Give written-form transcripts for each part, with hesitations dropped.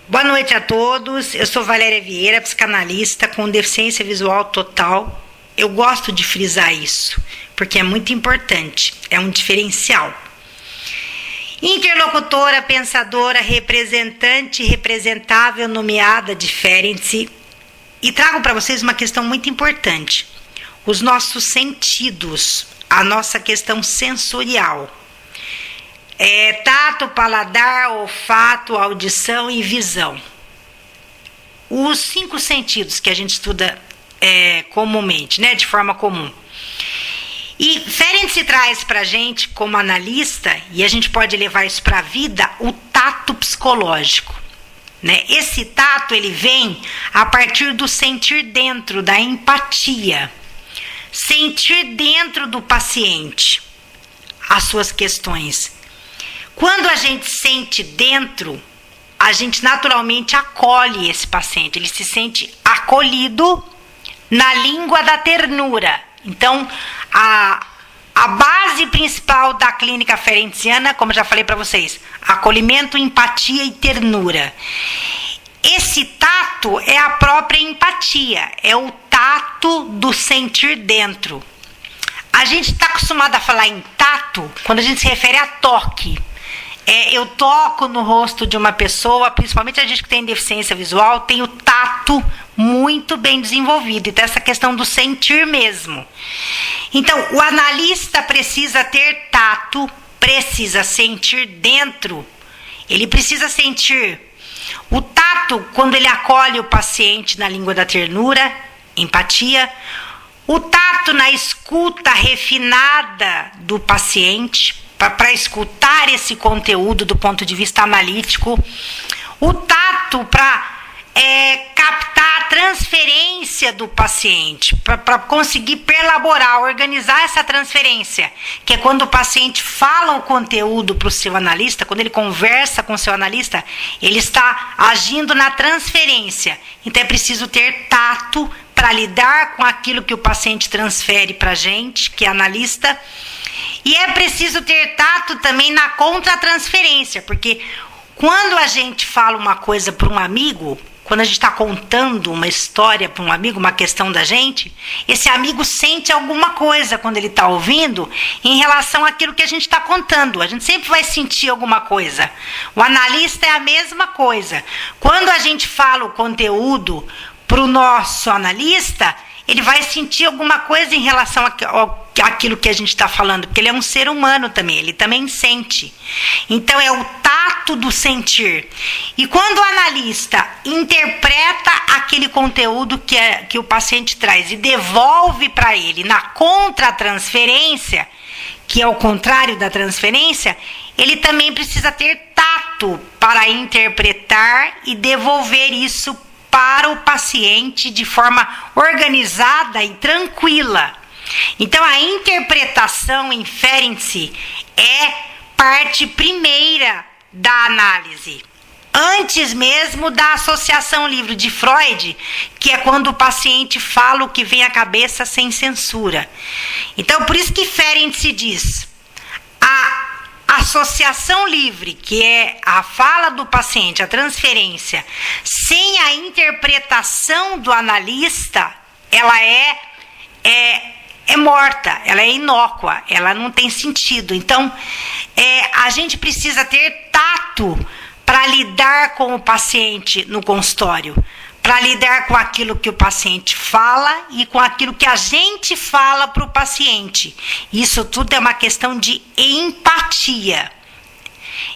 Boa noite a todos, eu sou Valéria Vieira, psicanalista com deficiência visual total. Eu gosto de frisar isso, porque é muito importante, é um diferencial. Interlocutora, pensadora, representante, representável, nomeada, diferente-se. E trago para vocês uma questão muito importante. Os nossos sentidos, a nossa questão sensorial. Tato, paladar, olfato, audição e visão. Os 5 sentidos que a gente estuda comumente, né, de forma comum. E Ferenczi traz para a gente, como analista, e a gente pode levar isso para a vida, o tato psicológico. Né? Esse tato ele vem a partir do sentir dentro, da empatia. Sentir dentro do paciente as suas questões. Quando a gente sente dentro, a gente naturalmente acolhe esse paciente. Ele se sente acolhido na língua da ternura. Então, a base principal da clínica ferenciana, como eu já falei para vocês, acolhimento, empatia e ternura. Esse tato é a própria empatia, é o tato do sentir dentro. A gente está acostumado a falar em tato quando a gente se refere a toque. Eu toco no rosto de uma pessoa, principalmente a gente que tem deficiência visual, tem o tato muito bem desenvolvido. Então, essa questão do sentir mesmo. Então, o analista precisa ter tato, precisa sentir dentro. Ele precisa sentir o tato quando ele acolhe o paciente na língua da ternura, empatia. O tato na escuta refinada do paciente, para escutar esse conteúdo do ponto de vista analítico. O tato para captar a transferência do paciente, para conseguir perlaborar, organizar essa transferência, que é quando o paciente fala o conteúdo para o seu analista, quando ele conversa com o seu analista, ele está agindo na transferência. Então é preciso ter tato para lidar com aquilo que o paciente transfere para a gente, que é analista. E é preciso ter tato também na contratransferência, porque quando a gente fala uma coisa para um amigo, quando a gente está contando uma história para um amigo, uma questão da gente, esse amigo sente alguma coisa quando ele está ouvindo em relação àquilo que a gente está contando. A gente sempre vai sentir alguma coisa. O analista é a mesma coisa. Quando a gente fala o conteúdo para o nosso analista, ele vai sentir alguma coisa em relação àquilo que a gente está falando, porque ele é um ser humano também, ele também sente. Então é o tato do sentir. E quando o analista interpreta aquele conteúdo que o paciente traz e devolve para ele na contratransferência, que é o contrário da transferência, ele também precisa ter tato para interpretar e devolver isso para o paciente de forma organizada e tranquila. Então, a interpretação em Ferenczi é parte primeira da análise, antes mesmo da associação livre de Freud, que é quando o paciente fala o que vem à cabeça sem censura. Então, por isso que Ferenczi diz, a associação livre, que é a fala do paciente, a transferência, sem a interpretação do analista, ela é morta, ela é inócua, ela não tem sentido. Então, a gente precisa ter tato para lidar com o paciente no consultório, para lidar com aquilo que o paciente fala e com aquilo que a gente fala para o paciente. Isso tudo é uma questão de empatia.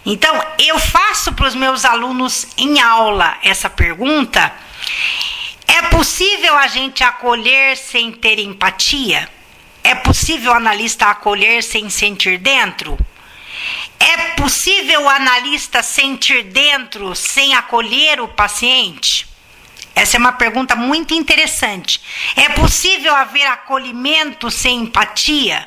Então, eu faço para os meus alunos em aula essa pergunta: é possível a gente acolher sem ter empatia? É possível o analista acolher sem sentir dentro? É possível o analista sentir dentro sem acolher o paciente? Essa é uma pergunta muito interessante. É possível haver acolhimento sem empatia?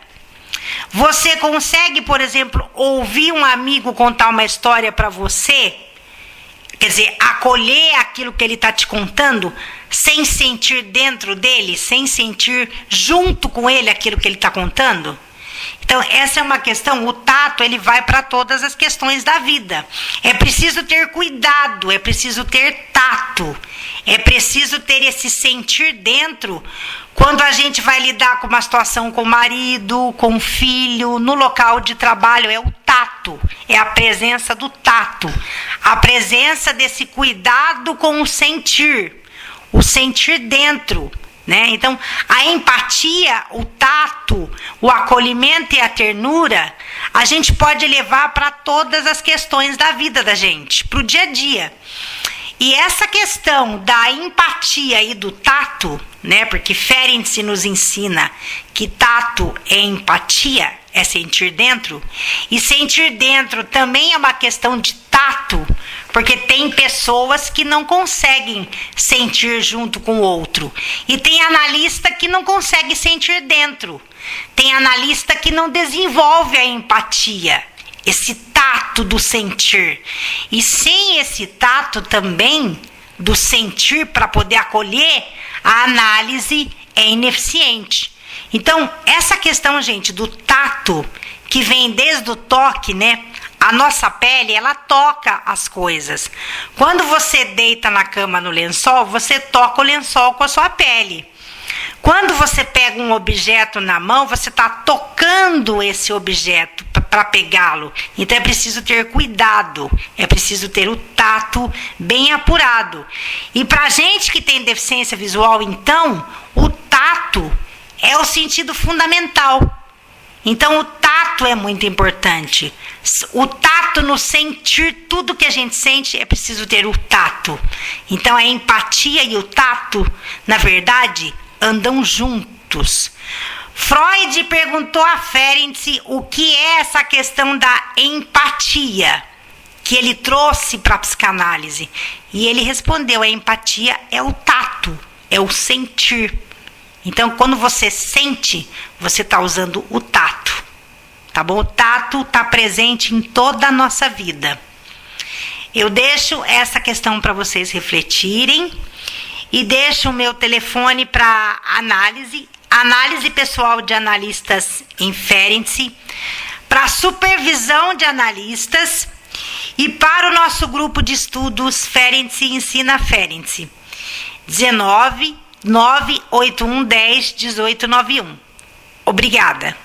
Você consegue, por exemplo, ouvir um amigo contar uma história para você? Quer dizer, acolher aquilo que ele está te contando sem sentir dentro dele, sem sentir junto com ele aquilo que ele está contando? Então, essa é uma questão, o tato, ele vai para todas as questões da vida. É preciso ter cuidado, é preciso ter tato, é preciso ter esse sentir dentro quando a gente vai lidar com uma situação com o marido, com o filho, no local de trabalho. É o tato, é a presença do tato, a presença desse cuidado com o sentir dentro. Né? Então, a empatia, o tato, o acolhimento e a ternura, a gente pode levar para todas as questões da vida da gente, para o dia a dia. E essa questão da empatia e do tato, né? Porque Ferenczi nos ensina que tato é empatia, é sentir dentro, e sentir dentro também é uma questão de tato, porque tem pessoas que não conseguem sentir junto com o outro. E tem analista que não consegue sentir dentro. Tem analista que não desenvolve a empatia, esse tato do sentir. E sem esse tato também do sentir para poder acolher, a análise é ineficiente. Então, essa questão, gente, do tato, que vem desde o toque, né? A nossa pele, ela toca as coisas. Quando você deita na cama no lençol, você toca o lençol com a sua pele. Quando você pega um objeto na mão, você está tocando esse objeto para pegá-lo. Então é preciso ter cuidado, é preciso ter o tato bem apurado. E para gente que tem deficiência visual, então, o tato é o sentido fundamental. Então o tato é muito importante. O tato no sentir, tudo que a gente sente, é preciso ter o tato. Então a empatia e o tato, na verdade, andam juntos. Freud perguntou a Ferenczi o que é essa questão da empatia, que ele trouxe para a psicanálise. E ele respondeu, a empatia é o tato, é o sentir. Então, quando você sente, você está usando o tato, tá bom? O tato está presente em toda a nossa vida. Eu deixo essa questão para vocês refletirem e deixo o meu telefone para análise pessoal de analistas em Ferenczi, para supervisão de analistas e para o nosso grupo de estudos Ferenczi Ensina Ferenczi. 19 98110 1891. Obrigada.